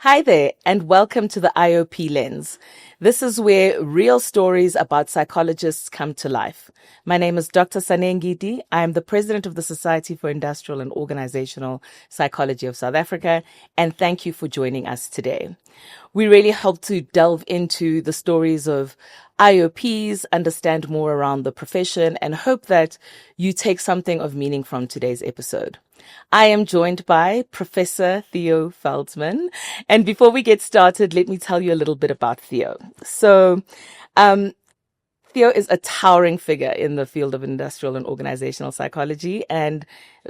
Hi there, and welcome to the IOP Lens. This is where real stories about psychologists come to life. My name is Dr. Sane Ngidi. I am the president of the Society for Industrial and Organisational Psychology of South Africa, and thank you for joining us today. We really hope to delve into the stories of IOPs, understand more around the profession, and hope that you take something of meaning from today's episode. I am joined by Professor Theo Veldsman. And before we get started, let me tell you a little bit about Theo. Theo is a towering figure in the field of industrial and organizational psychology, and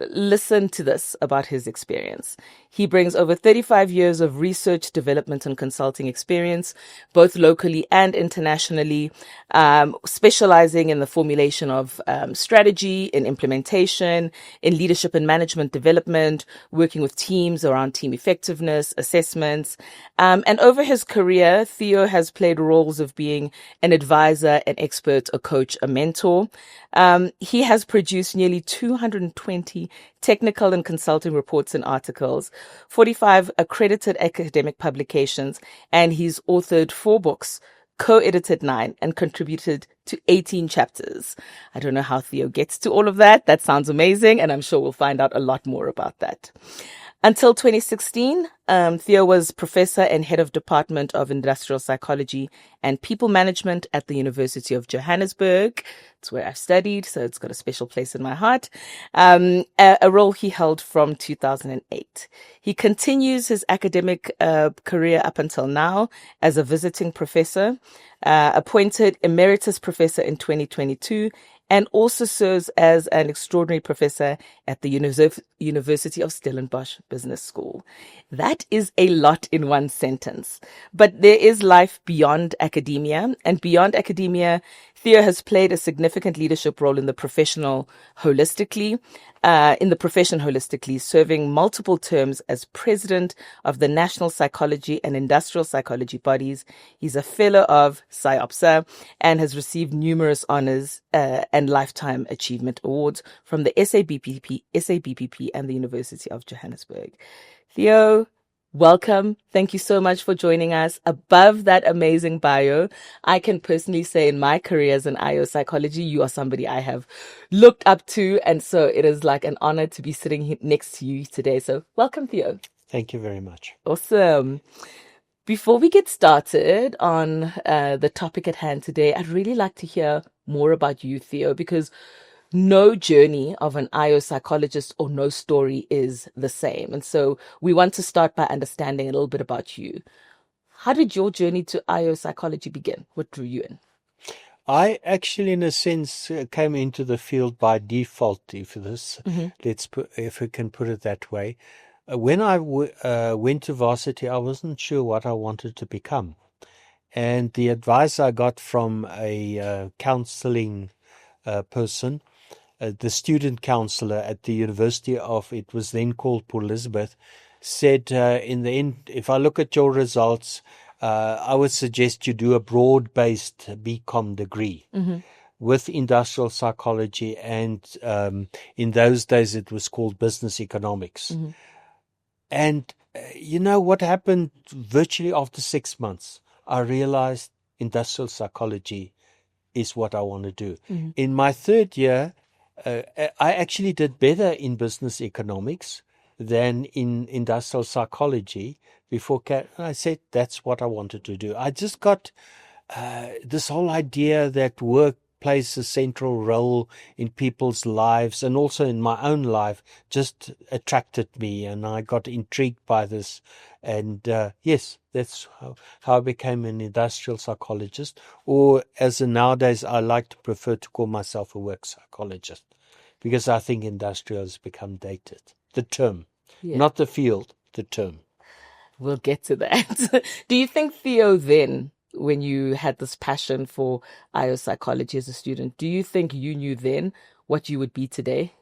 listen to this about his experience. He brings over 35 years of research, development, and consulting experience, both locally and internationally, specializing in the formulation of strategy, in implementation, in leadership and management development, working with teams around team effectiveness, assessments. And over his career, Theo has played roles of being an advisor, an expert, a coach, a mentor. He has produced nearly 220 technical and consulting reports and articles, 45 accredited academic publications, and he's authored 4 books, co-edited 9, and contributed to 18 chapters. I don't know how Theo gets to all of that. That sounds amazing, and I'm sure we'll find out a lot more about that. Until 2016, Theo was professor and head of Department of Industrial Psychology and People Management at the University of Johannesburg. It's where I've studied, so it's got a special place in my heart. A role he held from 2008. He continues his academic career up until now as a visiting professor, appointed emeritus professor in 2022, and also serves as an extraordinary professor at the University of Stellenbosch Business School. That is a lot in one sentence. But there is life beyond academia, and beyond academia, Theo has played a significant leadership role in the profession holistically, serving multiple terms as president of the National Psychology and Industrial Psychology bodies. He's a fellow of SIOPSA and has received numerous honors and lifetime achievement awards from the SABPP, and the University of Johannesburg. Theo, welcome. Thank you so much for joining us. Above that amazing bio, I can personally say in my career as an IO psychology, you are somebody I have looked up to. And so it is like an honor to be sitting next to you today. So welcome, Theo. Thank you very much. Awesome. Before we get started on the topic at hand today, I'd really like to hear more about you, Theo, because no journey of an IO psychologist or no story is the same. And so we want to start by understanding a little bit about you. How did your journey to IO psychology begin? What drew you in? I actually, in a sense, came into the field by default, if we can put it that way. When I went to varsity, I wasn't sure what I wanted to become. And the advice I got from a counseling person, the student counselor at the University of, it was then called Port Elizabeth, said in the end, if I look at your results, I would suggest you do a broad-based BCom degree with industrial psychology, and in those days it was called business economics. And you know what happened virtually after 6 months? I realized industrial psychology is what I want to do. In my third year, I actually did better in business economics than in industrial psychology. I said that's what I wanted to do. I just got this whole idea that work plays a central role in people's lives and also in my own life just attracted me, and I got intrigued by this. And yes, that's how I became an industrial psychologist, or as nowadays I like to prefer to call myself a work psychologist, because I think industrial has become dated. The term, not the field, the term. We'll get to that. Do you think, Theo, then, when you had this passion for IO psychology as a student, do you think you knew then what you would be today?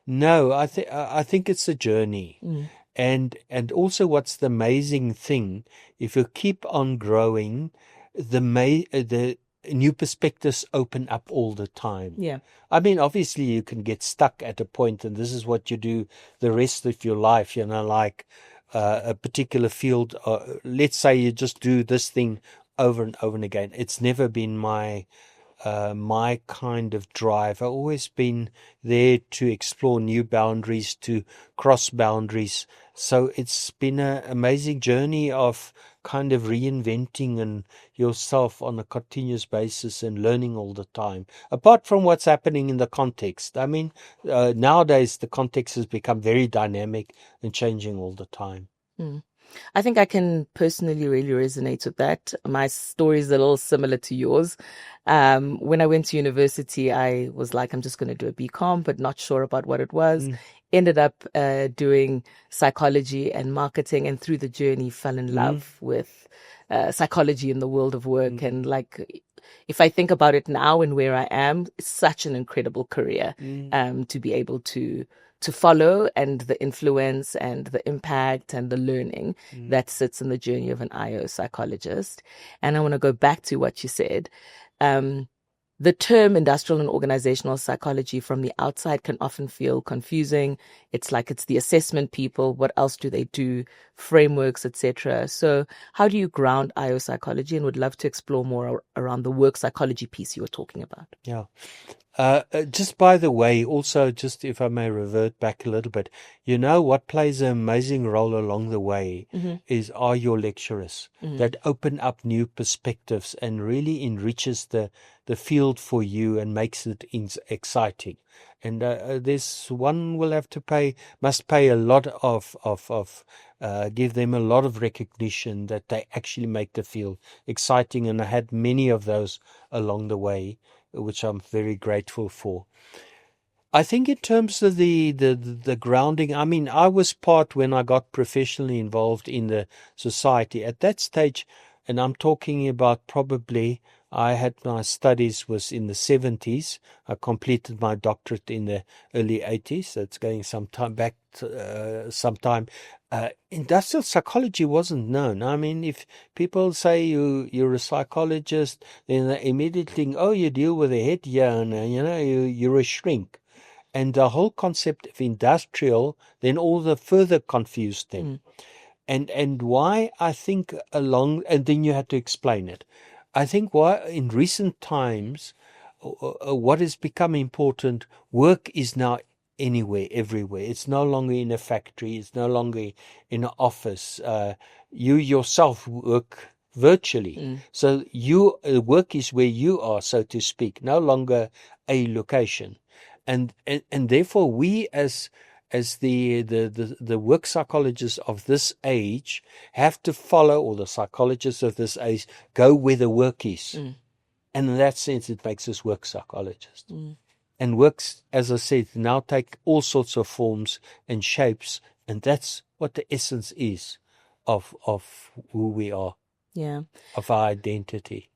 No, I think it's a journey. And also what's the amazing thing, if you keep on growing, the new perspectives open up all the time. Yeah. I mean, obviously you can get stuck at a point, and this is what you do the rest of your life, like, a particular field. Let's say you just do this thing over and over and again. It's never been my kind of drive. I've always been there to explore new boundaries, to cross boundaries. So it's been an amazing journey of kind of reinventing and yourself on a continuous basis and learning all the time. Apart from what's happening in the context. I mean, nowadays the context has become very dynamic and changing all the time. I think I can personally really resonate with that. My story is a little similar to yours. When I went to university, I was like, I'm just going to do a BCom, but not sure about what it was. Ended up doing psychology and marketing, and through the journey fell in love with psychology in the world of work. And like, if I think about it now and where I am, it's such an incredible career to be able to follow, and the influence and the impact and the learning that sits in the journey of an IO psychologist. And I want to go back to what you said. The term industrial and organizational psychology from the outside can often feel confusing. It's like it's the assessment people. What else do they do? Frameworks, etc. So how do you ground IO psychology? And would love to explore more around the work psychology piece you were talking about. Yeah. Just by the way, also, just if I may revert back a little bit, what plays an amazing role along the way are your lecturers that open up new perspectives and really enriches the field for you and makes it exciting. And this one must pay a lot give them a lot of recognition that they actually make the field exciting. And I had many of those along the way, which I'm very grateful for. I think in terms of the grounding, I mean, I was part when I got professionally involved in the society. At that stage, and I'm talking about probably, I had my studies was in the 70s. I completed my doctorate in the early 80s. So it's going some time back, industrial psychology wasn't known. I mean, if people say you're a psychologist, then they immediately think, oh, you deal with the head, and you're a shrink. And the whole concept of industrial then all the further confused them. And why I think and then you had to explain it. I think why in recent times, what has become important, work is now anywhere, everywhere. It's no longer in a factory. It's no longer in an office. You yourself work virtually. So work is where you are, so to speak, no longer a location. And therefore we as the work psychologists of this age have to follow, or the psychologists of this age go where the work is. And in that sense, it makes us work psychologists. And works, as I said, now take all sorts of forms and shapes. And that's what the essence is of who we are. Yeah. Of our identity.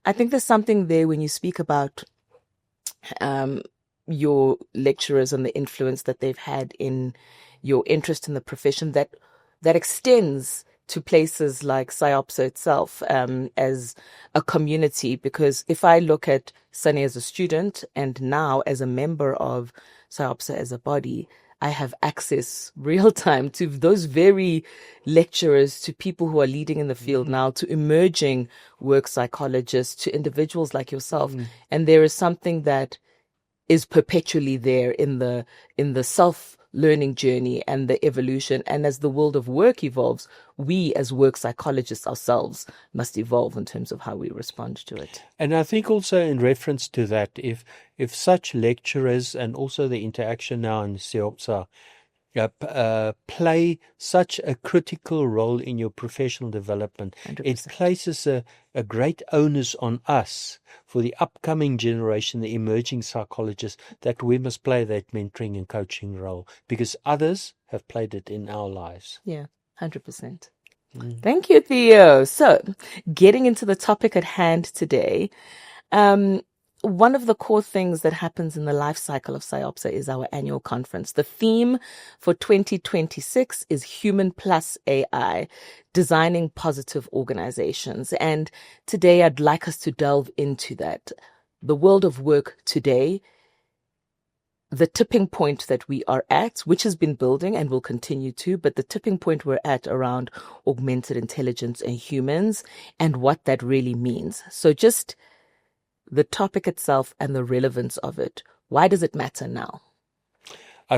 I think there's something there when you speak about your lecturers and the influence that they've had in your interest in the profession that extends to places like SIOPSA itself as a community. Because if I look at Sane as a student and now as a member of SIOPSA as a body, I have access real time to those very lecturers, to people who are leading in the field now, to emerging work psychologists, to individuals like yourself. And there is something that is perpetually there in the self-learning journey and the evolution. And as the world of work evolves, we as work psychologists ourselves must evolve in terms of how we respond to it. And I think also in reference to that, if such lecturers and also the interaction now in SIOPSA play such a critical role in your professional development, 100%. It places a great onus on us for the upcoming generation, the emerging psychologists, that we must play that mentoring and coaching role because others have played it in our lives. Yeah, 100%. Thank you, Theo. So, getting into the topic at hand today, one of the core things that happens in the life cycle of SIOPSA is our annual conference. The theme for 2026 is Human Plus AI, Designing Positive Organizations. And today I'd like us to delve into that. The world of work today, the tipping point that we are at, which has been building and will continue to, but the tipping point we're at around augmented intelligence and humans and what that really means. So just the topic itself and the relevance of it. Why does it matter now?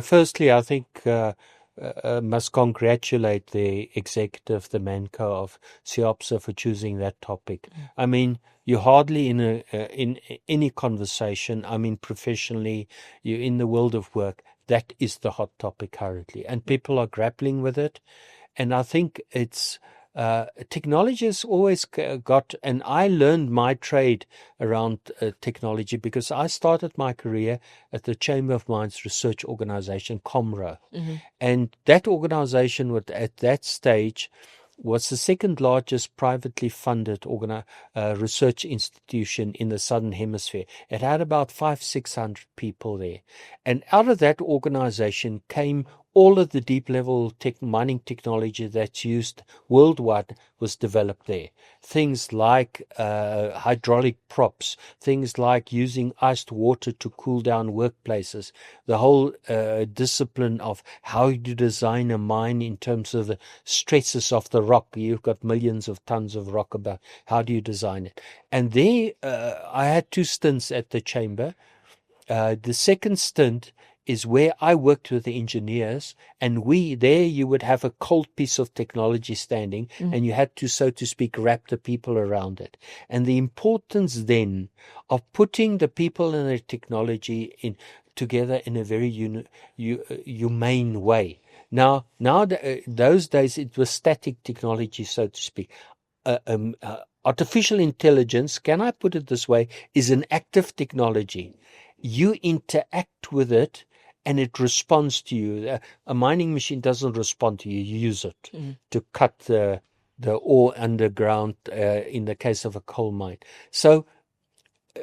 Firstly, I think must congratulate the executive, the Manco of SIOPSA, for choosing that topic. I mean, you're hardly in any conversation. I mean, professionally, you're in the world of work. That is the hot topic currently, and people are grappling with it. And I think it's technology has always got, and I learned my trade around technology because I started my career at the Chamber of Mines research organization, COMRO. And that organization was, at that stage, was the second largest privately funded research institution in the Southern Hemisphere. It had about 500-600 people there. And out of that organization came all of the deep level mining technology that's used worldwide was developed there. Things like hydraulic props, things like using iced water to cool down workplaces, the whole discipline of how you design a mine in terms of the stresses of the rock. You've got millions of tons of rock about. How do you design it? And there I had 2 stints at the chamber. The second stint is where I worked with the engineers, and you would have a cold piece of technology standing, and you had to, so to speak, wrap the people around it. And the importance then of putting the people and the technology together in a very humane way. Now, those days it was static technology, so to speak. Artificial intelligence, can I put it this way, is an active technology. You interact with it and it responds to you. A mining machine doesn't respond to you. You use it to cut the ore underground in the case of a coal mine. So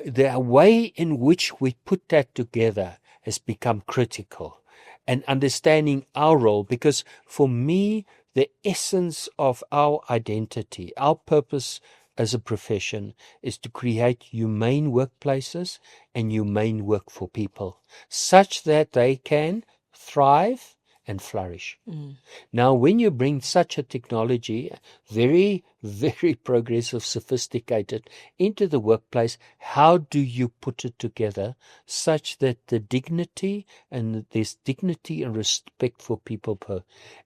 the way in which we put that together has become critical, and understanding our role, because for me, the essence of our identity, our purpose as a profession is to create humane workplaces and humane work for people such that they can thrive and flourish. Now, when you bring such a technology, very, very progressive, sophisticated, into the workplace, how do you put it together such that the dignity and there's dignity and respect for people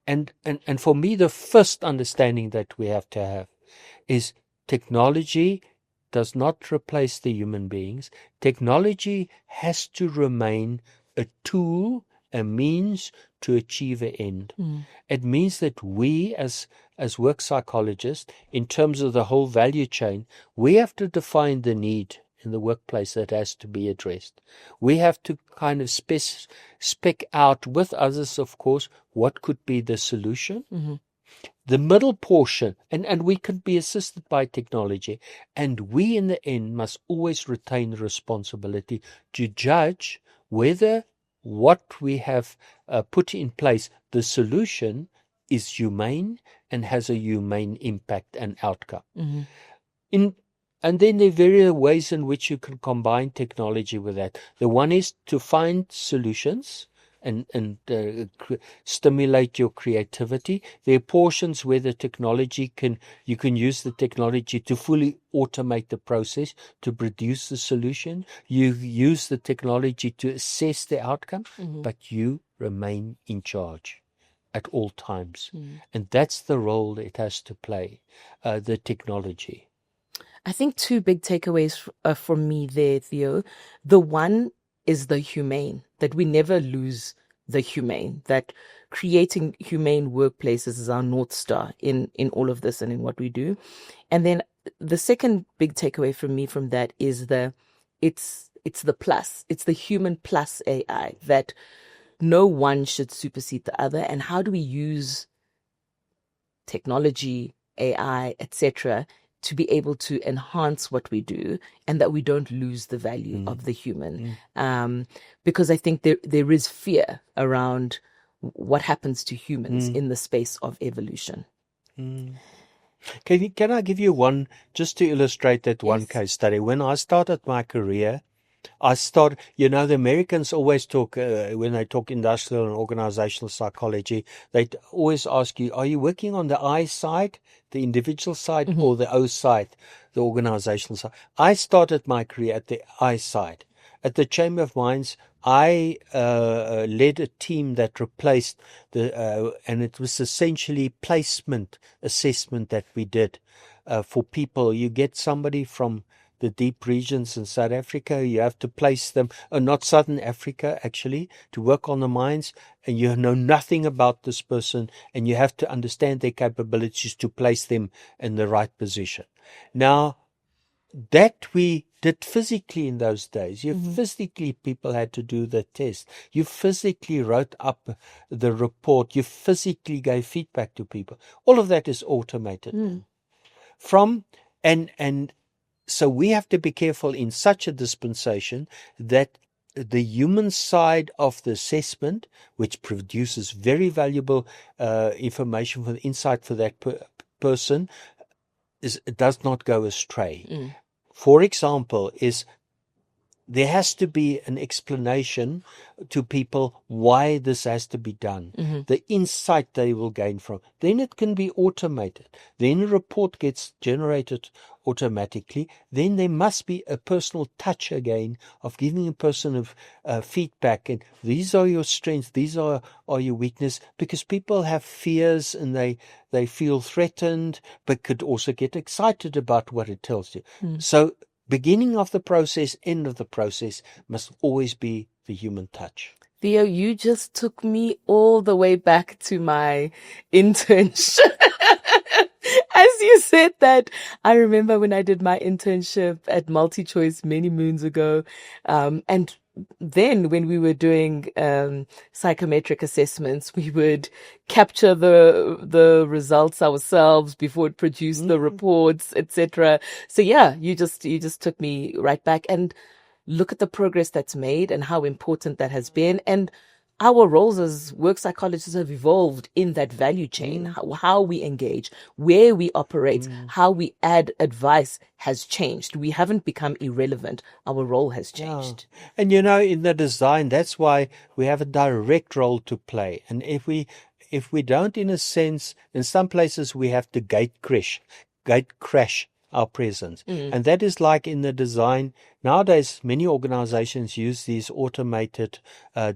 and for me, the first understanding that we have to have is technology does not replace the human beings. Technology has to remain a tool, a means to achieve an end. It means that we as work psychologists, in terms of the whole value chain, we have to define the need in the workplace that has to be addressed. We have to kind of spec out with others, of course, what could be the solution. The middle portion, and we can be assisted by technology, and we in the end must always retain the responsibility to judge whether what we have put in place, the solution, is humane and has a humane impact and outcome. And then there are various ways in which you can combine technology with that. The one is to find solutions and stimulate your creativity. There are portions where the technology you can use the technology to fully automate the process to produce the solution. You use the technology to assess the outcome, but you remain in charge at all times. And that's the role it has to play, the technology. I think 2 big takeaways from me there, Theo. The one is the humane, that we never lose the humane, that creating humane workplaces is our North Star in all of this and in what we do. And then the second big takeaway from me from that is it's the plus, it's the human plus AI, that no one should supersede the other. And how do we use technology, AI, etc., to be able to enhance what we do and that we don't lose the value of the human. Because I think there is fear around what happens to humans in the space of evolution. Can I give you one, just to illustrate that one case study? When I started my career, I start, the Americans always talk, when they talk industrial and organizational psychology, they always ask you, are you working on the I side, the individual side, or the O side, the organizational side? I started my career at the I side. At the Chamber of Mines, I led a team that replaced and it was essentially placement assessment that we did for people. You get somebody from the deep regions in South Africa, you have to place them, not Southern Africa actually, to work on the mines, and you know nothing about this person, and you have to understand their capabilities to place them in the right position. Now, that we did physically in those days. Physically, people had to do the test. You physically wrote up the report. You physically gave feedback to people. All of that is automated. So we have to be careful in such a dispensation that the human side of the assessment, which produces very valuable information for the insight for that person, does not go astray. For example, there has to be an explanation to people why this has to be done, the insight they will gain from. Then it can be automated. Then a report gets generated automatically. Then there must be a personal touch again of giving a person of feedback. And these are your strengths. These are your weaknesses, because people have fears and they feel threatened, but could also get excited about what it tells you. So beginning of the process, end of the process must always be the human touch. Theo, you just took me all the way back to my internship. As you said that, I remember when I did my internship at MultiChoice many moons ago, and then when we were doing psychometric assessments, we would capture the results ourselves before it produced the reports, etc. So yeah, you just took me right back, and look at the progress that's made and how important that has been. And our roles as work psychologists have evolved in that value chain. How we engage, where we operate, how we add advice has changed. We haven't become irrelevant. Our role has changed. Yeah. And in the design, that's why we have a direct role to play. And if we don't, in a sense, in some places we have to gate crash our presence. And that is like in the design. Nowadays, many organizations use these automated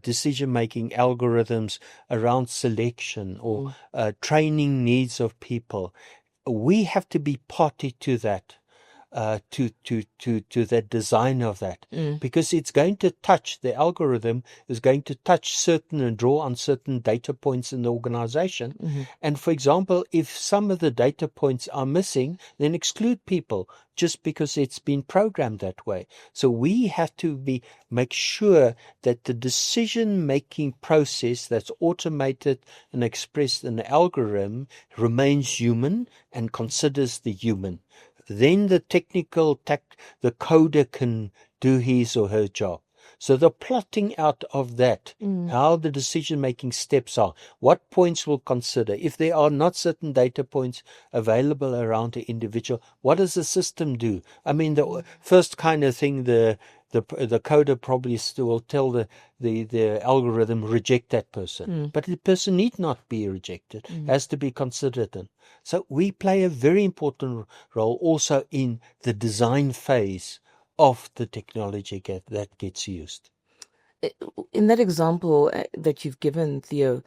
decision-making algorithms around selection or training needs of people. We have to be party to that. To the design of that, because it's going to touch, the algorithm is going to touch certain and draw on certain data points in the organization. And for example, if some of the data points are missing, then exclude people just because it's been programmed that way. So we have to make sure that the decision-making process that's automated and expressed in the algorithm remains human and considers the human. Then the technical the coder can do his or her job. So the plotting out of that, how the decision-making steps are, what points we'll consider. If there are not certain data points available around the individual, what does the system do? I mean, the first kind of thing, the coder probably still will tell the algorithm, reject that person. But the person need not be rejected, has to be considered in. So we play a very important role also in the design phase of the technology that gets used. In that example that you've given, Theo,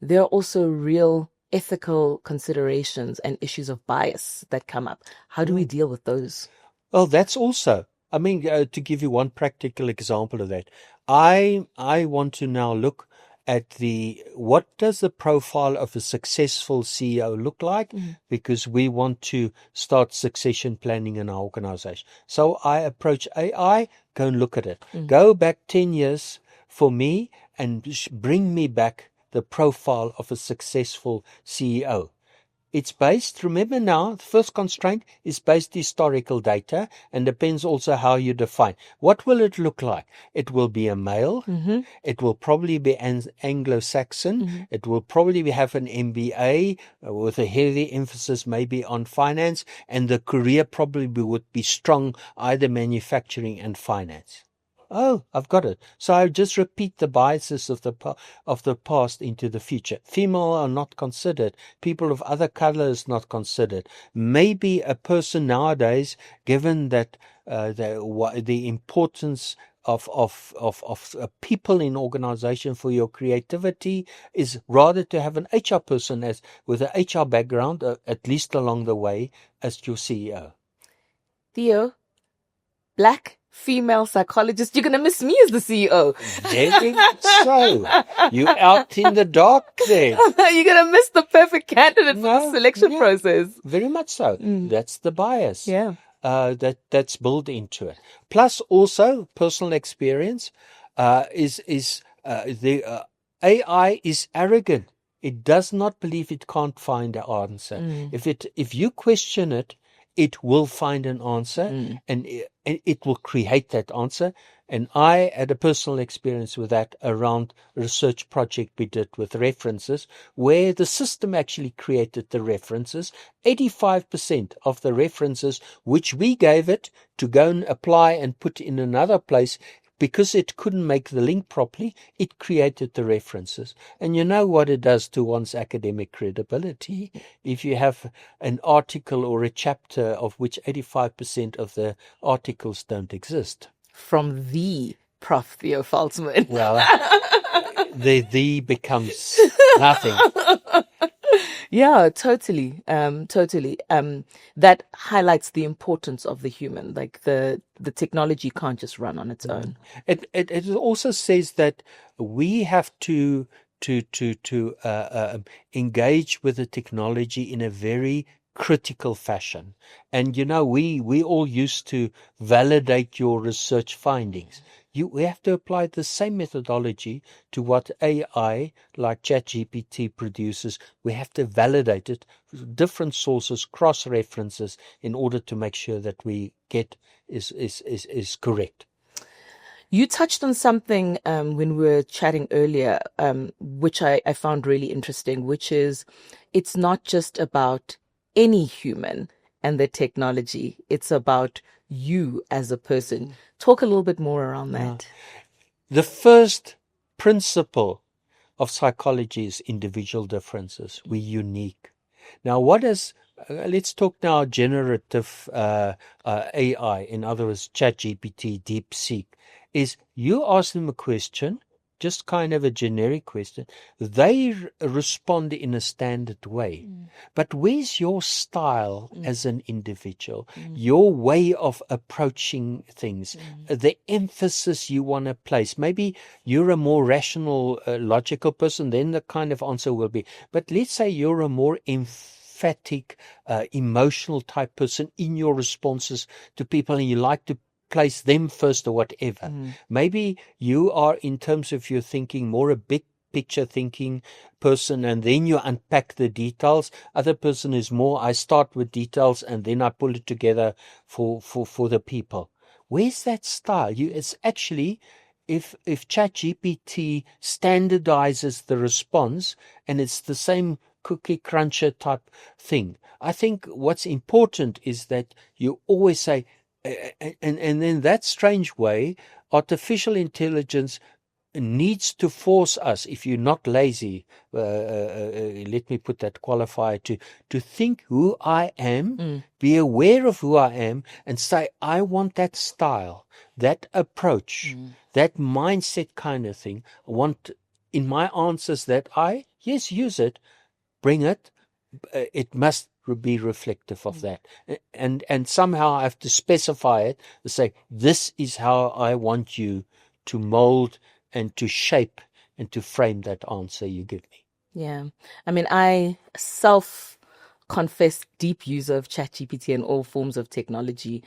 there are also real ethical considerations and issues of bias that come up. How do we deal with those? Well, that's also, I mean, to give you one practical example of that, I want to now look at what does the profile of a successful CEO look like, because we want to start succession planning in our organization. So I approach AI, go and look at it. Go back 10 years for me and bring me back the profile of a successful CEO. It's based, remember now, the first constraint is based historical data and depends also how you define. What will it look like? It will be a male. It will probably be Anglo-Saxon. It will probably have an MBA with a heavy emphasis maybe on finance, and the career probably would be strong, either manufacturing and finance. Oh, I've got it. So I just repeat the biases of the past into the future. Female are not considered. People of other colors not considered. Maybe a person nowadays, given that the importance of people in organization for your creativity is rather to have an HR person as with an HR background, at least along the way, as your CEO. Theo, black female psychologist, you're going to miss me as the CEO. Very much so. You out in the dark there. You're going to miss the perfect candidate for the selection process. Very much so. That's the bias. Yeah. That's built into it. Plus, also personal experience the AI is arrogant. It does not believe it can't find an answer. If you question it, it will find an answer, and it will create that answer. And I had a personal experience with that around a research project we did with references, where the system actually created the references. 85% of the references which we gave it to go and apply and put in another place, because it couldn't make the link properly, it created the references. And you know what it does to one's academic credibility if you have an article or a chapter of which 85% of the articles don't exist. From the Prof. Theo Veldsman. Well, the becomes nothing. Yeah, totally. Totally. That highlights the importance of the human. Like the technology can't just run on its own. It also says that we have to engage with the technology in a very critical fashion. And you know, we all used to validate your research findings. We have to apply the same methodology to what AI like ChatGPT produces. We have to validate it with different sources, cross references, in order to make sure that we get is correct. You touched on something when we were chatting earlier, which I found really interesting, which is it's not just about any human and the technology. It's about you as a person. Talk a little bit more around that. The first principle of psychology is individual differences. We're unique. Now, let's talk now generative AI, in other words, ChatGPT, DeepSeek, is you ask them a question, just kind of a generic question, they respond in a standard way. But where's your style as an individual, your way of approaching things, the emphasis you want to place? Maybe you're a more rational, logical person, then the kind of answer will be. But let's say you're a more emphatic, emotional type person in your responses to people, and you like to place them first or whatever. Maybe you are, in terms of your thinking, more a big picture thinking person, and then you unpack the details. Other person is more, I start with details and then I pull it together for the people. Where's that style? It's actually, if ChatGPT standardizes the response and it's the same cookie cruncher type thing, I think what's important is that you always say, and in that strange way, artificial intelligence needs to force us, if you're not lazy, let me put that qualifier, to think who I am, be aware of who I am, and say, I want that style, that approach, that mindset kind of thing. I want in my answers that use it, bring it, it must be reflective of that, and somehow I have to specify it to say, this is how I want you to mold and to shape and to frame that answer you give me. Yeah, I mean, I confessed deep user of ChatGPT and all forms of technology,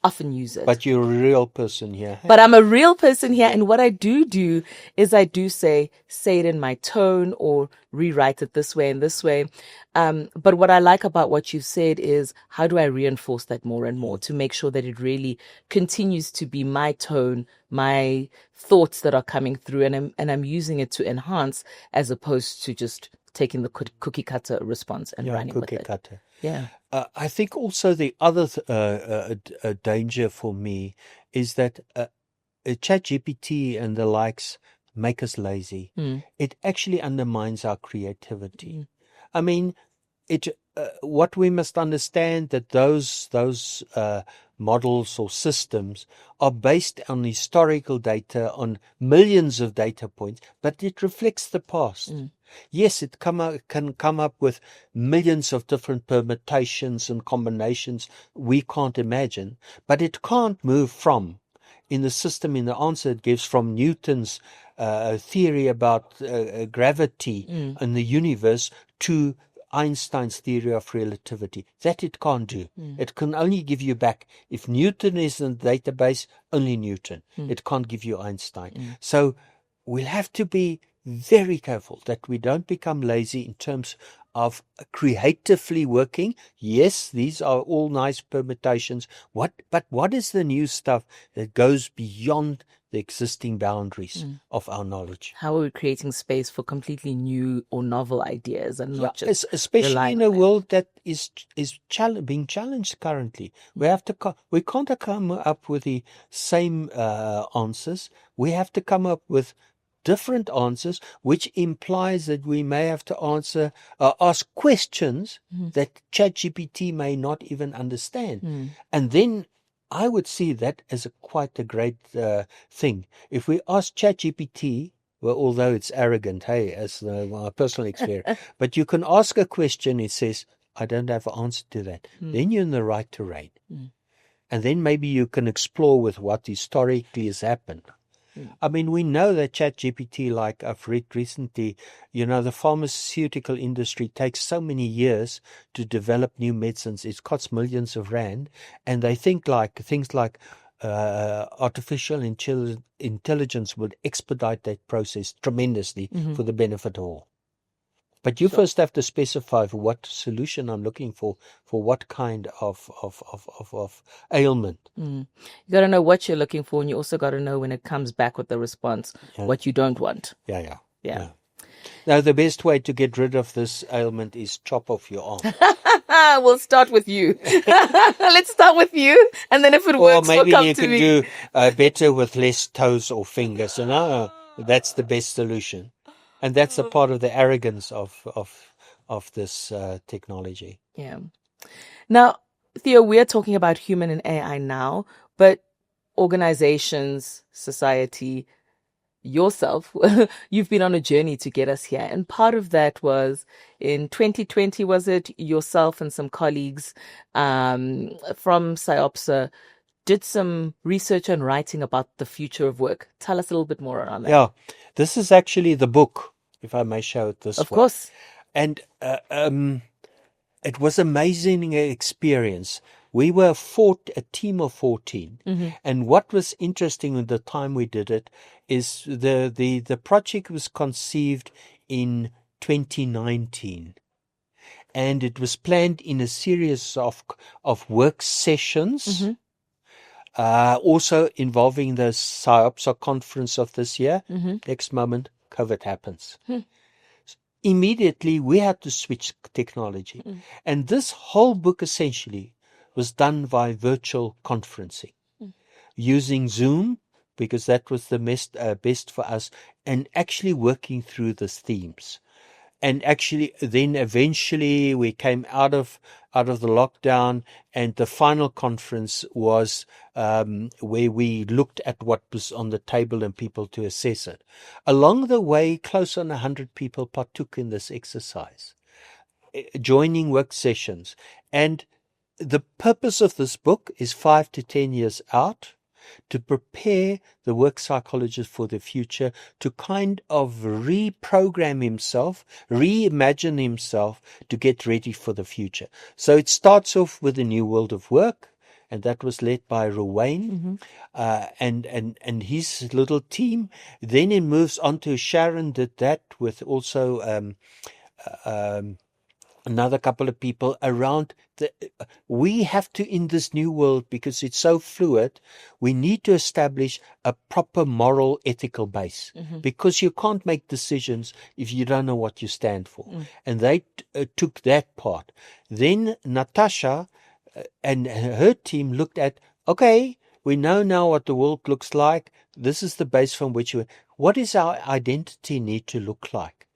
often use it. But you're a real person here. But I'm a real person here, and what I do is I do say it in my tone or rewrite it this way and this way. But what I like about what you've said is, how do I reinforce that more and more to make sure that it really continues to be my tone, my thoughts that are coming through, and I'm using it to enhance, as opposed to just taking the cookie cutter response and running with it. Cutter. Yeah. I think also the other danger for me is that ChatGPT and the likes make us lazy. It actually undermines our creativity. I mean, what we must understand that those models or systems are based on historical data, on millions of data points, but it reflects the past. Yes, it can come up with millions of different permutations and combinations we can't imagine, but it can't move from, in the system, in the answer it gives, from Newton's theory about gravity in the universe to Einstein's theory of relativity. That it can't do. It can only give you back, if Newton is in the database, only Newton. It can't give you Einstein. So we'll have to be very careful that we don't become lazy in terms of creatively working. Yes, these are all nice permutations. But what is the new stuff that goes beyond the existing boundaries of our knowledge? How are we creating space for completely new or novel ideas and not just especially in a world that is being challenged currently? We can't come up with the same answers. We have to come up with different answers, which implies that we may have to ask questions that ChatGPT may not even understand. And then I would see that as quite a great thing. If we ask ChatGPT, well, although it's arrogant, hey, as my personal experience, but you can ask a question, it says, I don't have an answer to that. Then you're in the right terrain. And then maybe you can explore with what historically has happened. I mean, we know that ChatGPT, like I've read recently, the pharmaceutical industry takes so many years to develop new medicines. It costs millions of rand, and they think things like artificial intelligence would expedite that process tremendously for the benefit of all. But you first have to specify for what solution I'm looking for what kind of ailment. You got to know what you're looking for, and you also got to know when it comes back with the response, what you don't want. Yeah. Now, the best way to get rid of this ailment is chop off your arm. We'll start with you. Let's start with you, and then if it works, or maybe we'll come you to can me. do better with less toes or fingers. That's the best solution. And that's a part of the arrogance of this technology. Yeah. Now, Theo, we're talking about human and AI now, but organizations, society, yourself, you've been on a journey to get us here. And part of that was in 2020, was it, yourself and some colleagues from SIOPSA did some research and writing about the future of work. Tell us a little bit more around that. Yeah, this is actually the book, if I may show it this way. Of course. And it was an amazing experience. We were a team of 14. And what was interesting at the time we did it is the project was conceived in 2019. And it was planned in a series of work sessions, also involving the SIOPSA Conference of this year. Next moment, COVID happens. Immediately, we had to switch technology. And this whole book essentially was done by virtual conferencing, using Zoom, because that was the best for us, and actually working through the themes. And actually, then eventually we came out of the lockdown, and the final conference was where we looked at what was on the table and people to assess it. Along the way, close on 100 people partook in this exercise, joining work sessions. And the purpose of this book is 5 to 10 years out, to prepare the work psychologist for the future, to kind of reprogram himself, reimagine himself to get ready for the future. So it starts off with a new world of work, and that was led by Ruwain and his little team. Then it moves on to Sharon did that with also another couple of people around. We have to, in this new world, because it's so fluid, we need to establish a proper moral, ethical base, because you can't make decisions if you don't know what you stand for. And they took that part. Then Natasha and her team looked at, okay, We know now what the world looks like. This is the base from which what does our identity need to look like?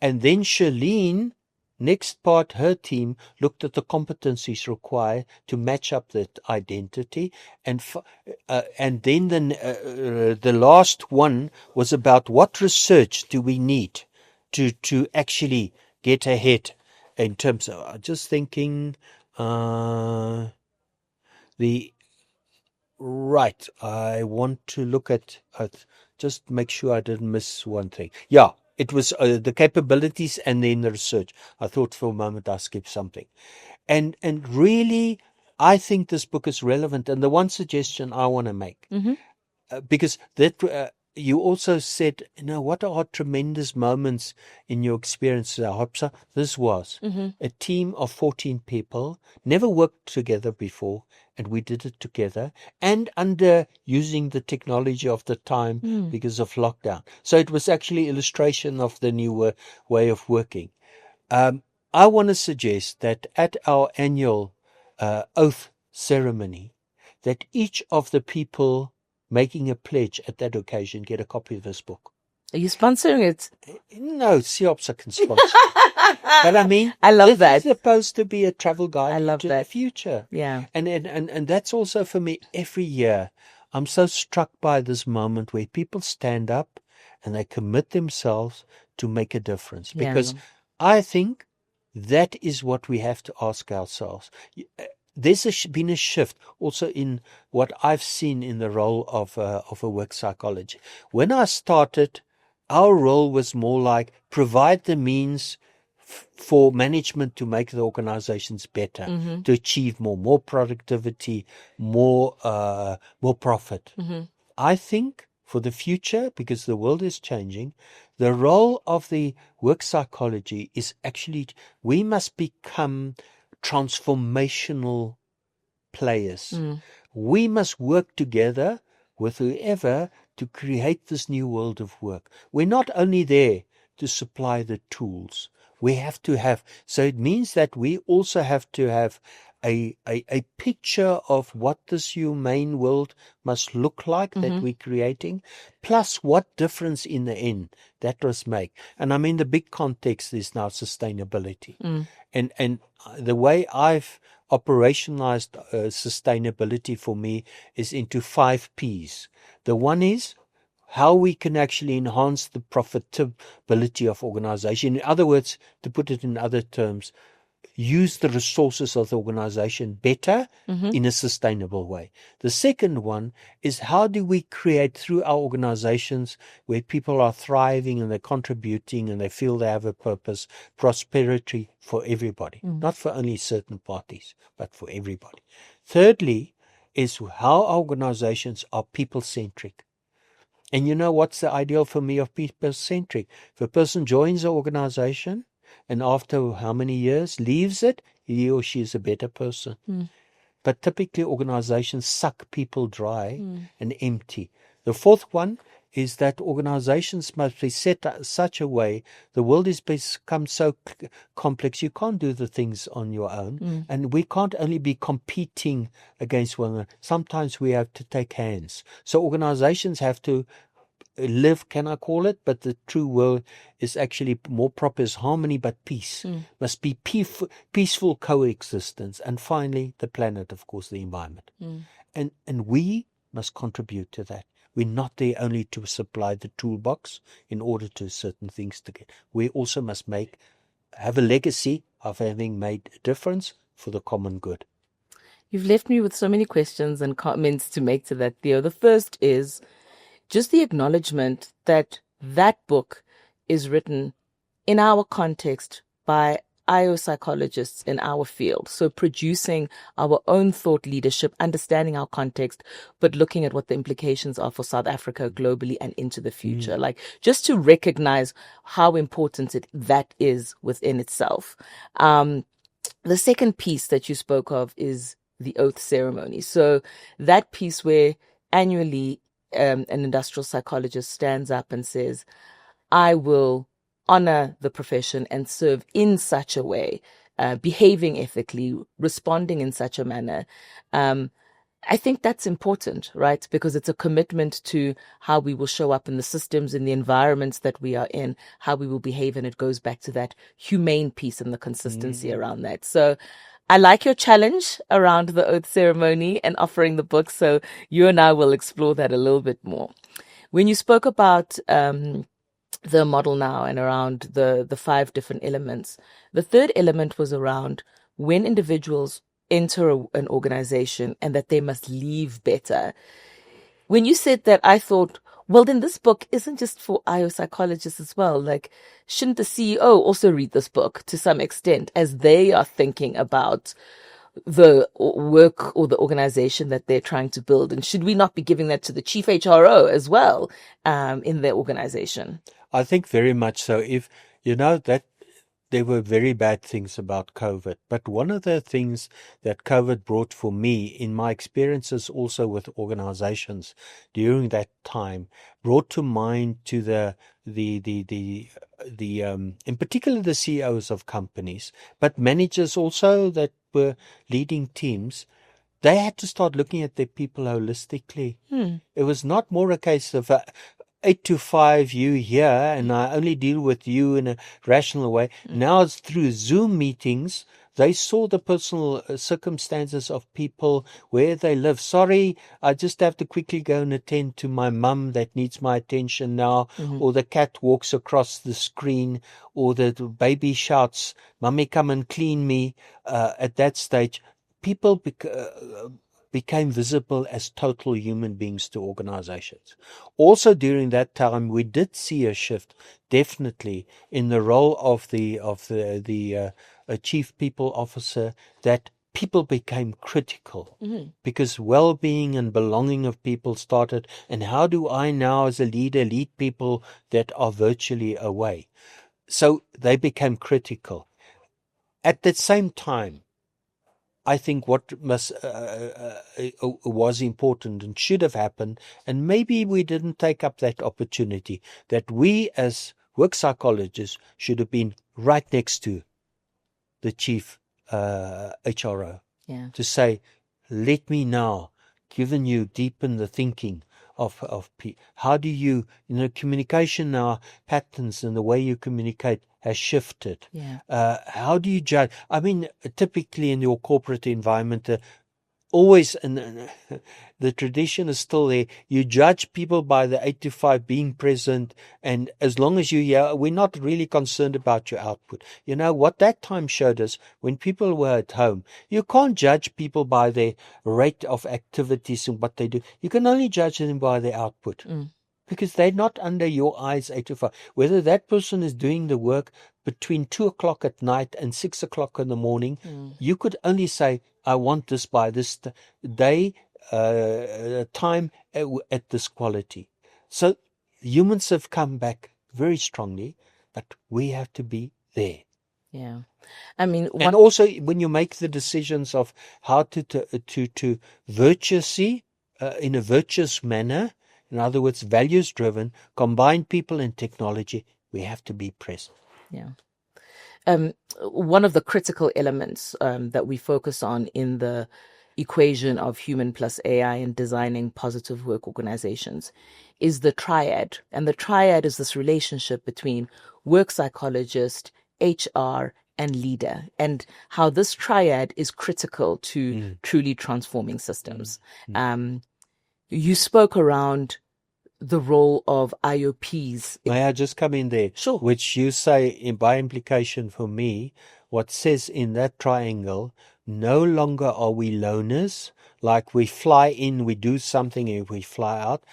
And then Charlene, next part, her team looked at the competencies required to match up that identity, and then the last one was about what research do we need to actually get ahead in terms of just thinking the right. I want to look at just make sure I didn't miss one thing. Yeah. It was the capabilities and then the research. I thought for a moment I skipped something. And really, I think this book is relevant. And the one suggestion I want to make, because that you also said, what are tremendous moments in your experience at IOPSA? This was a team of 14 people, never worked together before, and we did it together, and under using the technology of the time because of lockdown. So it was actually illustration of the new way of working. I want to suggest that at our annual oath ceremony, that each of the people making a pledge at that occasion get a copy of this book. Are you sponsoring it? No, SIOPSA can sponsor. But I mean, I love that. It's supposed to be a travel guide into the future. Yeah. And that's also for me every year. I'm so struck by this moment where people stand up and they commit themselves to make a difference. Because I think that is what we have to ask ourselves. There's been a shift also in what I've seen in the role of a work psychology. When I started, our role was more like provide the means for management to make the organizations better, to achieve more productivity, more profit. I think for the future, because the world is changing, the role of the work psychology is actually we must become transformational players. We must work together with whoever to create this new world of work. We're not only there to supply the tools. We have to have, so it means that we also have to have a picture of what this humane world must look like that we're creating, plus what difference in the end that must make. And I mean, the big context is now sustainability. And the way I've operationalized sustainability for me is into 5 Ps. The one is how we can actually enhance the profitability of organization. In other words, to put it in other terms, use the resources of the organization better in a sustainable way. The second one is how do we create through our organizations where people are thriving and they're contributing and they feel they have a purpose, prosperity for everybody, not for only certain parties, but for everybody. Thirdly is how our organizations are people-centric. And you know what's the ideal for me of people-centric? If a person joins an organization and after how many years leaves it, he or she is a better person. But typically organizations suck people dry and empty. The fourth one is that organizations must be set such a way, the world has become so complex, you can't do the things on your own. And we can't only be competing against one another. Sometimes we have to take hands. So organizations have to live, can I call it? But the true word is actually more proper as harmony, but peace. Must be peaceful coexistence. And finally, the planet, of course, the environment. And we must contribute to that. We're not there only to supply the toolbox in order to certain things to get. We also must have a legacy of having made a difference for the common good. You've left me with so many questions and comments to make to that, Theo. The first is just the acknowledgement that that book is written in our context by IO psychologists in our field. So producing our own thought leadership, understanding our context, but looking at what the implications are for South Africa globally and into the future. Like just to recognize how important that is within itself. The second piece that you spoke of is the oath ceremony. So that piece where annually an industrial psychologist stands up and says, I will honor the profession and serve in such a way, behaving ethically, responding in such a manner, I think that's important, right? Because it's a commitment to how we will show up in the systems, in the environments that we are in, how we will behave. And it goes back to that humane piece and the consistency around that. So I like your challenge around the oath ceremony and offering the book. So you and I will explore that a little bit more. When you spoke about the model now and around the 5 different elements, the third element was around when individuals enter an organization and that they must leave better. When you said that, I thought, well, then this book isn't just for IO psychologists as well. Like, shouldn't the CEO also read this book to some extent as they are thinking about the work or the organization that they're trying to build? And should we not be giving that to the chief HRO as well in their organization? I think very much so. If you know that there were very bad things about COVID, but one of the things that COVID brought for me in my experiences also with organizations during that time brought to mind to in particular the CEOs of companies, but managers also that were leading teams. They had to start looking at their people holistically. It was not more a case of 8 to 5 you here and I only deal with you in a rational way. Now it's through Zoom meetings. They saw the personal circumstances of people, where they live. Sorry, I just have to quickly go and attend to my mum that needs my attention now. Or the cat walks across the screen, or the baby shouts, "Mummy, come and clean me." At that stage, people became visible as total human beings to organizations. Also during that time, we did see a shift, definitely, in the role of the chief people officer, that people became critical because well-being and belonging of people started. And how do I now as a leader lead people that are virtually away? So they became critical. At the same time, I think what was important and should have happened, and maybe we didn't take up that opportunity, that we as work psychologists should have been right next to the chief HRO to say, let me now, given you deepen the thinking of people. How do you, communication now, patterns and the way you communicate has shifted. How do you judge? I mean, typically in your corporate environment, always, and the tradition is still there, you judge people by the 8 to 5 being present, and as long as you're here, we're not really concerned about your output. You know, what that time showed us, when people were at home, you can't judge people by their rate of activities and what they do. You can only judge them by their output. Because they're not under your eyes 8 to 5. Whether that person is doing the work between 2 o'clock at night and 6 o'clock in the morning, you could only say, I want this by this day, time, at this quality. So humans have come back very strongly, but we have to be there. Yeah. I mean, and also when you make the decisions of how to virtuously, in a virtuous manner, in other words, values-driven, combine people and technology, we have to be present. Yeah. One of the critical elements that we focus on in the equation of human plus AI in designing positive work organizations is the triad. And the triad is this relationship between work psychologist, HR, and leader, and how this triad is critical to truly transforming systems. You spoke around the role of IOPs. May I just come in there? Sure. Which you say, by implication for me, what says in that triangle, no longer are we loners, like we fly in, we do something, and we fly out.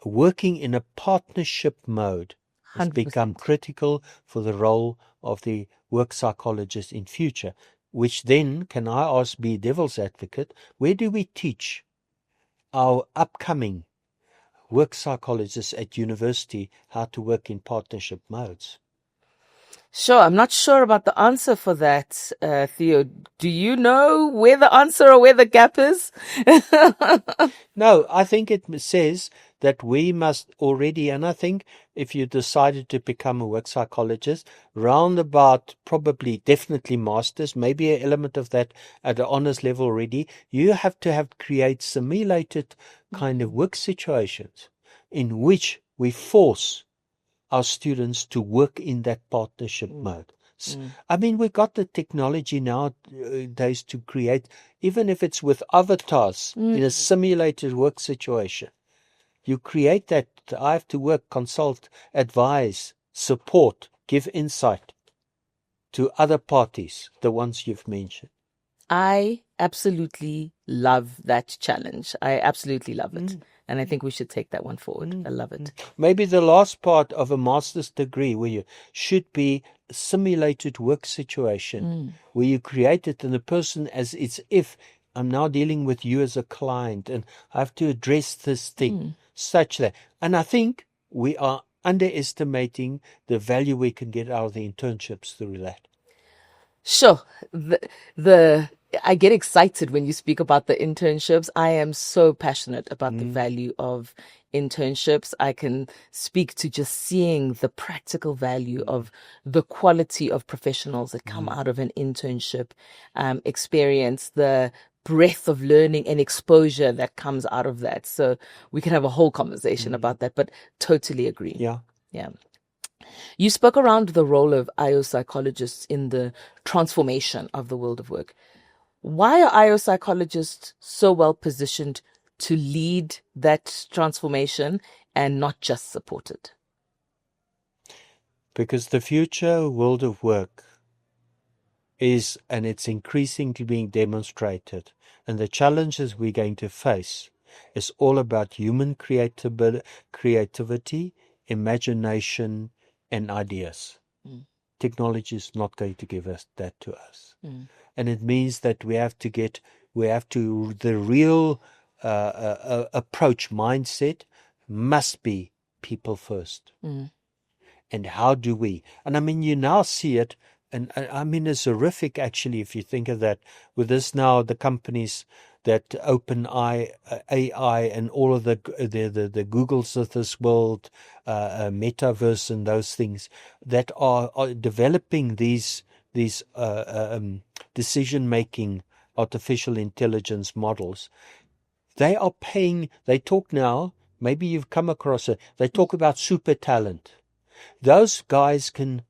Working in a partnership mode has 100%. become critical for the role of the work psychologist in future, which then, can I ask, be devil's advocate, where do we teach our upcoming work psychologists at university how to work in partnership modes? Sure. I'm not sure about the answer for that, Theo. Do you know where the answer or where the gap is? No, I think it says that we must already, and I think if you decided to become a work psychologist, round about probably definitely masters, maybe an element of that at the honors level already, you have to create simulated kind of work situations in which we force our students to work in that partnership mode. I mean, we got the technology nowadays to create, even if it's with avatars in a simulated work situation. You create that. I have to work, consult, advise, support, give insight to other parties, the ones you've mentioned. I absolutely love that challenge. I absolutely love it. And I think we should take that one forward. I love it. Maybe the last part of a master's degree where you should be a simulated work situation where you create it in the person as it's if I'm now dealing with you as a client and I have to address this thing such that. And I think we are underestimating the value we can get out of the internships through that. Sure. I get excited when you speak about the internships. I am so passionate about the value of internships. I can speak to just seeing the practical value of the quality of professionals that come out of an internship experience, the breadth of learning and exposure that comes out of that. So we can have a whole conversation about that, but totally agree. Yeah. Yeah. You spoke around the role of IO psychologists in the transformation of the world of work. Why are IO psychologists so well positioned to lead that transformation and not just support it? Because the future world of work is, and it's increasingly being demonstrated, and the challenges we're going to face is all about human creativity, imagination, and ideas. Technology is not going to give us that to us. And it means that the real approach mindset must be people first. And how do we? And I mean, you now see it, and I mean, it's horrific actually if you think of that. With this now, the companies that OpenAI, AI, and all of the Googles of this world, metaverse, and those things that are developing these decision-making artificial intelligence models. They are paying. They talk now. Maybe you've come across it. They talk about super talent. Those guys can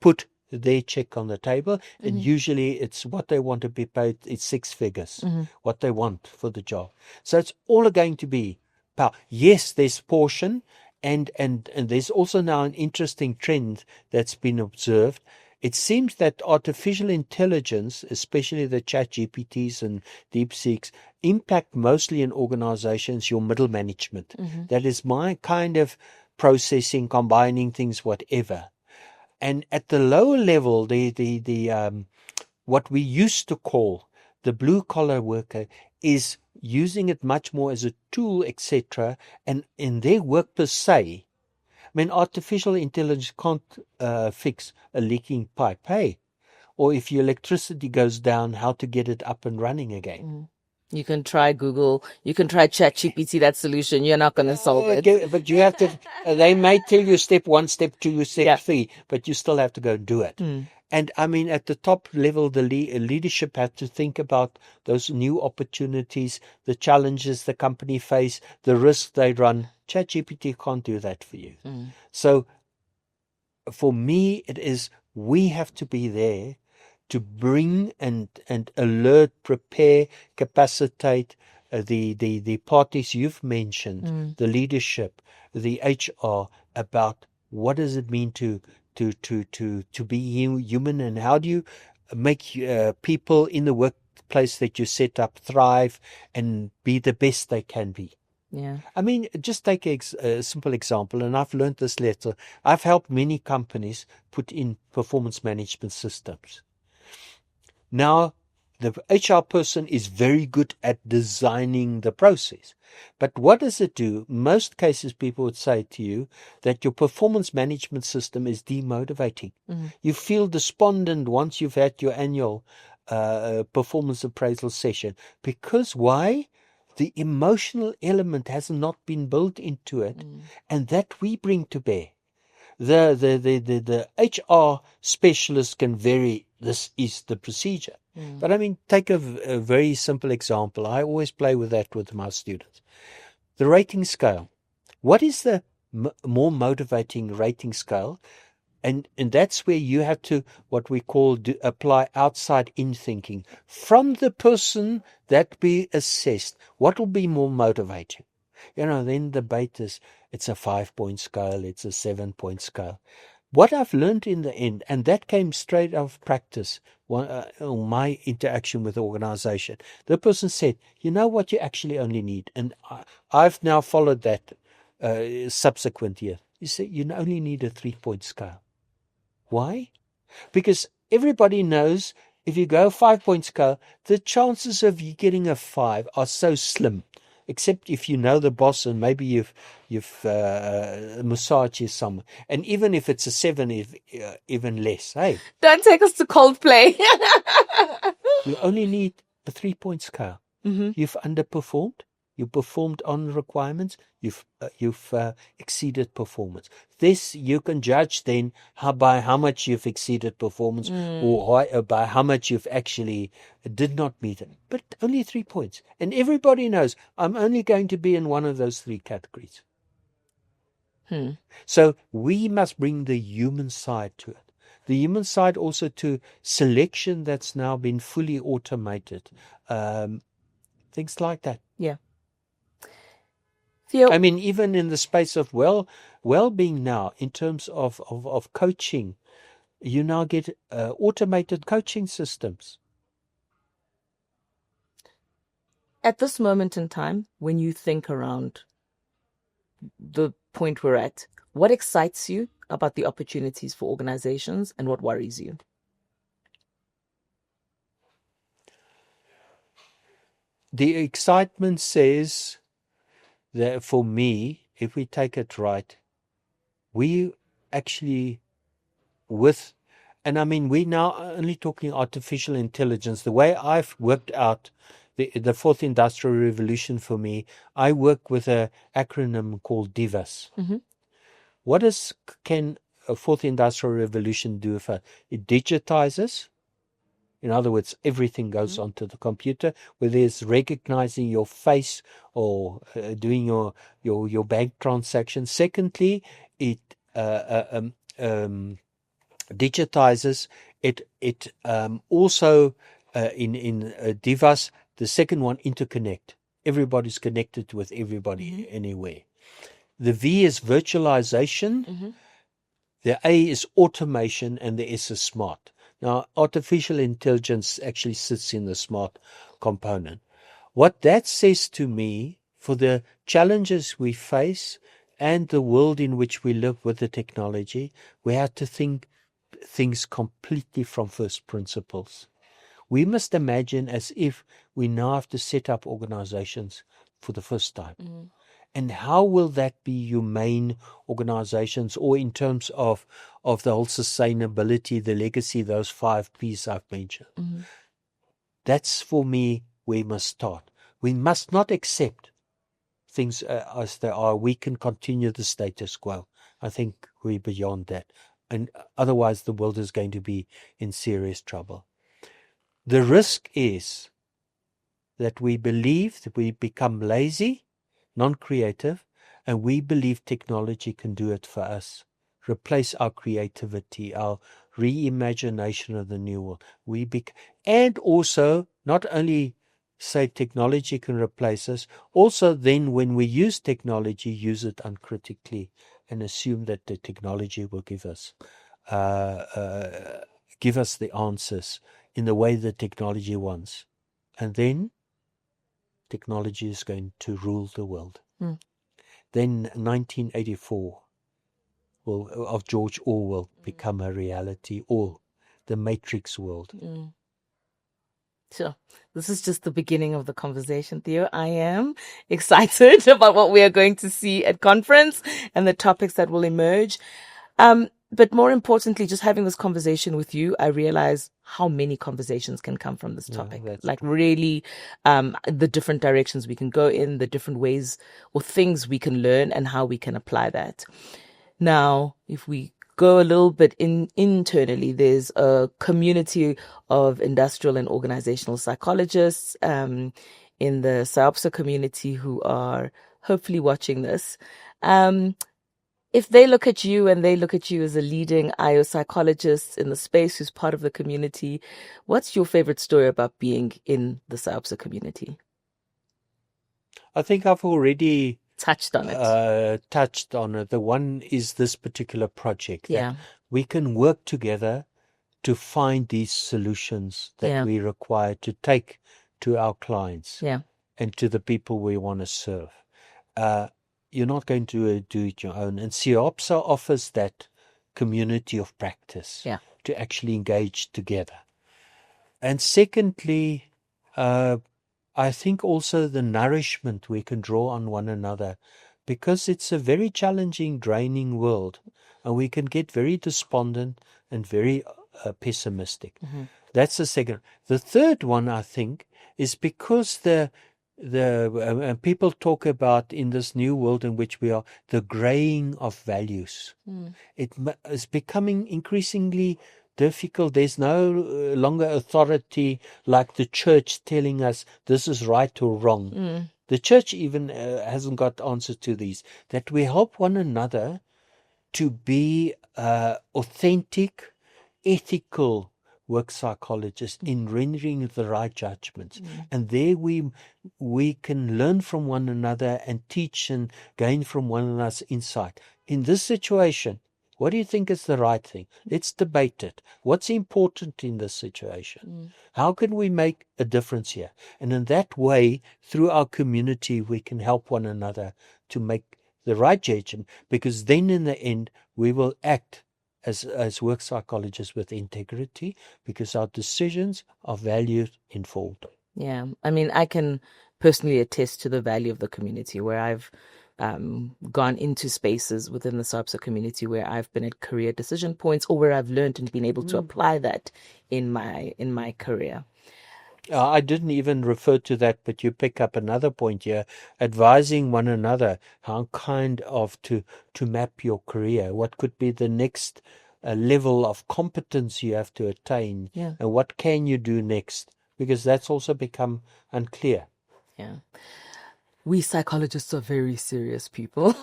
put their check on the table, and usually it's what they want to be paid. It's six figures, what they want for the job. So it's all going to be power. Yes, there's portion, and there's also now an interesting trend that's been observed. It seems that artificial intelligence, especially the chat GPTs and DeepSeeks, impact mostly in organizations your middle management. That is my kind of processing, combining things, whatever. And at the lower level, the what we used to call the blue collar worker is using it much more as a tool, etc. And in their work per se, I mean, artificial intelligence can't fix a leaking pipe, hey? Or if your electricity goes down, how to get it up and running again. You can try Google, you can try ChatGPT, that solution. You're not going to solve it. But you have to, they may tell you step 1, step 2, step 3, but you still have to go and do it. And I mean, at the top level, the leadership had to think about those new opportunities, the challenges the company face, the risks they run. ChatGPT can't do that for you. So for me, it is, we have to be there to bring and alert, prepare, capacitate the parties you've mentioned, the leadership, the HR, about what does it mean to be human, and how do you make people in the workplace that you set up thrive and be the best they can be. Yeah. I mean, just take a simple example, and I've learned this later. I've helped many companies put in performance management systems. Now, the HR person is very good at designing the process. But what does it do? Most cases, people would say to you that your performance management system is demotivating. You feel despondent once you've had your annual performance appraisal session. Because why? The emotional element has not been built into it, and that we bring to bear. The HR specialist can vary, this is the procedure. But I mean, take a very simple example. I always play with that with my students. The rating scale. What is the more motivating rating scale? And that's where you have to, what we call, apply outside-in thinking. From the person that be assessed, what will be more motivating? Then the debate is, it's a 5-point scale, it's a 7-point scale. What I've learned in the end, and that came straight out of practice, my interaction with the organization, the person said, you know what you actually only need? And I've now followed that subsequent year. You say you only need a 3-point scale. Why? Because everybody knows if you go 5-point scale, the chances of you getting a 5 are so slim. Except if you know the boss and maybe you've massaged you somewhere. And even if it's a 7, even less. Hey, don't take us to Coldplay. You only need a 3-point scale. You've underperformed. You performed on requirements. You've exceeded performance. This you can judge then by how much you've exceeded performance, or by how much you've actually did not meet it. But only 3 points, and everybody knows I'm only going to be in one of those 3 categories. So we must bring the human side to it. The human side also to selection that's now been fully automated. Things like that. Yeah. Theo, I mean, even in the space of well-being now, in terms of coaching, you now get automated coaching systems. At this moment in time, when you think around the point we're at, what excites you about the opportunities for organizations and what worries you? The excitement says that for me, if we take it right, we actually and I mean, we now are only talking artificial intelligence. The way I've worked out the fourth industrial revolution for me, I work with an acronym called DIVAS. What can a fourth industrial revolution do for it? Digitizes. In other words, everything goes onto the computer, whether it's recognizing your face or doing your bank transactions. Secondly, it digitizes. It also in Divas, the second one, interconnect. Everybody's connected with everybody anywhere. The V is virtualization. The A is automation, and the S is smart. Now, artificial intelligence actually sits in the smart component. What that says to me, for the challenges we face and the world in which we live with the technology, we have to think things completely from first principles. We must imagine as if we now have to set up organizations for the first time. And how will that be humane organizations, or in terms of the whole sustainability, the legacy, those 5 P's I've mentioned? That's for me where we must start. We must not accept things as they are. We can continue the status quo. I think we're beyond that. And otherwise the world is going to be in serious trouble. The risk is that we believe that we become lazy, non-creative, and we believe technology can do it for us, replace our creativity, our reimagination of the new world. And also, not only say technology can replace us, also then when we use technology, use it uncritically and assume that the technology will give us the answers in the way the technology wants. And then technology is going to rule the world. Then 1984 of George Orwell become a reality, or the Matrix world. Sure. This is just the beginning of the conversation, Theo. I am excited about what we are going to see at conference and the topics that will emerge. But more importantly, just having this conversation with you, I realize how many conversations can come from this topic. Really, the different directions we can go in, the different ways or things we can learn and how we can apply that. Now, if we go a little bit internally, there's a community of industrial and organizational psychologists in the SIOPSA community who are hopefully watching this. If they look at you and they look at you as a leading IO psychologist in the space who's part of the community, what's your favorite story about being in the SIOPSA community? I think I've already Touched on it. touched on it. The one is this particular project Yeah. that we can work together to find these solutions that Yeah. we require to take to our clients Yeah. and to the people we want to serve. You're not going to do it your own. And SIOPSA offers that community of practice Yeah. to actually engage together. And secondly, I think also the nourishment we can draw on one another, because it's a very challenging, draining world, and we can get very despondent and very pessimistic. Mm-hmm. That's the second. The third one, I think, is because the people talk about in this new world in which we are, the graying of values. It is becoming increasingly difficult. There's no longer authority like the church telling us this is right or wrong. The church even hasn't got answers to these. That we help one another to be authentic, ethical work psychologists in rendering the right judgments. And there we can learn from one another and teach and gain from one another's insight. In this situation, what do you think is the right thing? Let's debate it. What's important in this situation? How can we make a difference here? And in that way, through our community, we can help one another to make the right judgment, because then in the end, we will act as work psychologists with integrity, because our decisions are value informed. Yeah. I mean, I can personally attest to the value of the community where I've gone into spaces within the SIOPSA community where I've been at career decision points, or where I've learned and been able to apply that in my career. I didn't even refer to that, but you pick up another point here, advising one another how kind of to map your career, what could be the next level of competence you have to attain, and what can you do next, because that's also become unclear. Yeah. We psychologists are very serious people.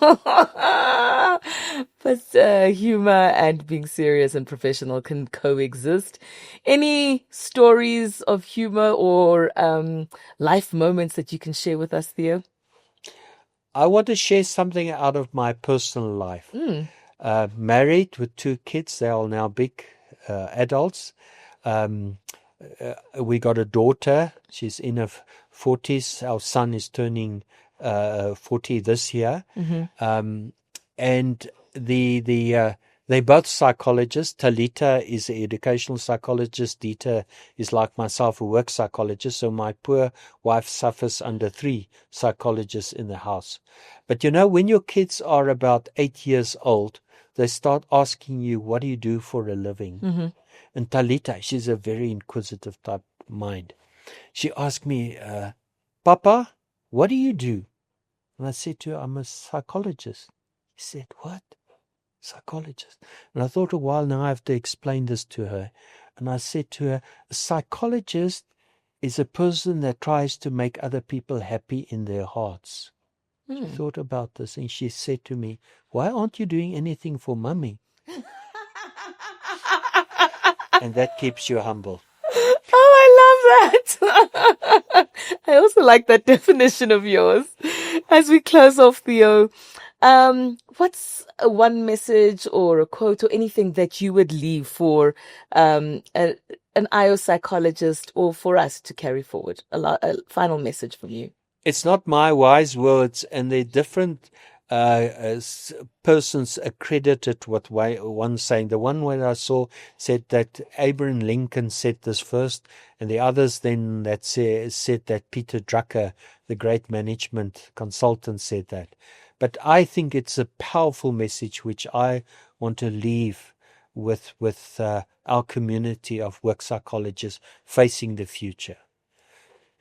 But humor and being serious and professional can coexist. Any stories of humor or life moments that you can share with us, Theo? I want to share something out of my personal life. Married with 2 kids. They are now big adults. We got a daughter. She's in her 40s. Our son is turning 40 this year. And they're both psychologists. Talita is an educational psychologist. Dita is like myself, a work psychologist. So my poor wife suffers under 3 psychologists in the house. But you know, when your kids are about 8 years old, they start asking you, what do you do for a living? And Talita, she's a very inquisitive type mind. She asked me, Papa, what do you do? And I said to her, I'm a psychologist. She said, what? Psychologist. And I thought a while, now I have to explain this to her. And I said to her, a psychologist is a person that tries to make other people happy in their hearts. She thought about this and she said to me, why aren't you doing anything for mummy? And that keeps you humble. Oh, I love that. I also like that definition of yours. As we close off, Theo, what's one message or a quote or anything that you would leave for an IO psychologist or for us to carry forward? A final message from you. It's not my wise words, and they're different persons accredited what one saying. The one where I saw said that Abraham Lincoln said this first, and the others then that said that Peter Drucker, the great management consultant, said that. But I think it's a powerful message which I want to leave with our community of work psychologists facing the future.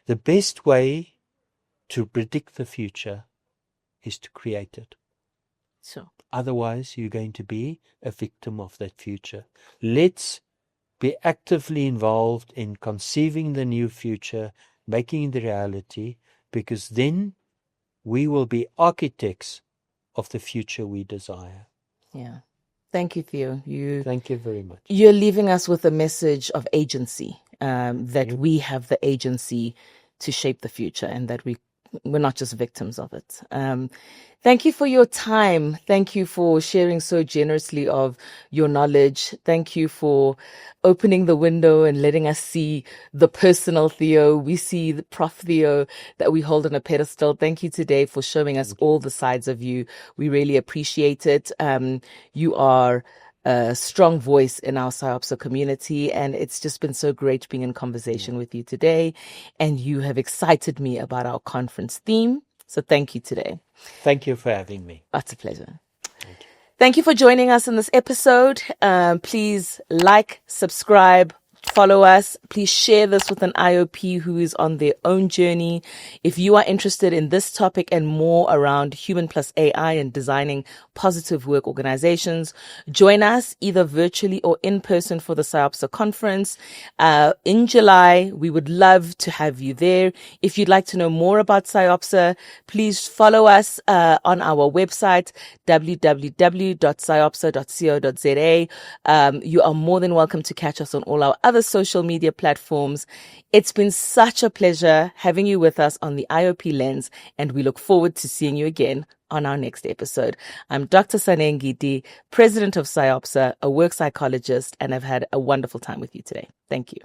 The best way to predict the future is to create it. Sure. Otherwise, you're going to be a victim of that future. Let's be actively involved in conceiving the new future, making it a reality, because then we will be architects of the future we desire. Yeah. Thank you, Theo. Thank you very much. You're leaving us with a message of agency, that we have the agency to shape the future, and that we're not just victims of it. Thank you for your time. Thank you for sharing so generously of your knowledge. Thank you for opening the window and letting us see the personal Theo. We see the Prof Theo that we hold on a pedestal. Thank you today for showing us all the sides of you. We really appreciate it. You are a strong voice in our SIOPSA community, and it's just been so great being in conversation with you today. And you have excited me about our conference theme. So thank you today. Thank you for having me. It's a pleasure. Thank you for joining us in this episode. Please like, subscribe, follow us. Please share this with an IOP who is on their own journey. If you are interested in this topic and more around human plus AI and designing positive work organizations, join us either virtually or in person for the SIOPSA Conference in July. We would love to have you there. If you'd like to know more about SIOPSA, please follow us on our website, www.siopsa.co.za. You are more than welcome to catch us on all our other social media platforms. It's been such a pleasure having you with us on the IOP Lens, and we look forward to seeing you again on our next episode. I'm Dr. Sane Ngidi, President of SIOPSA, a work psychologist, and I've had a wonderful time with you today. Thank you.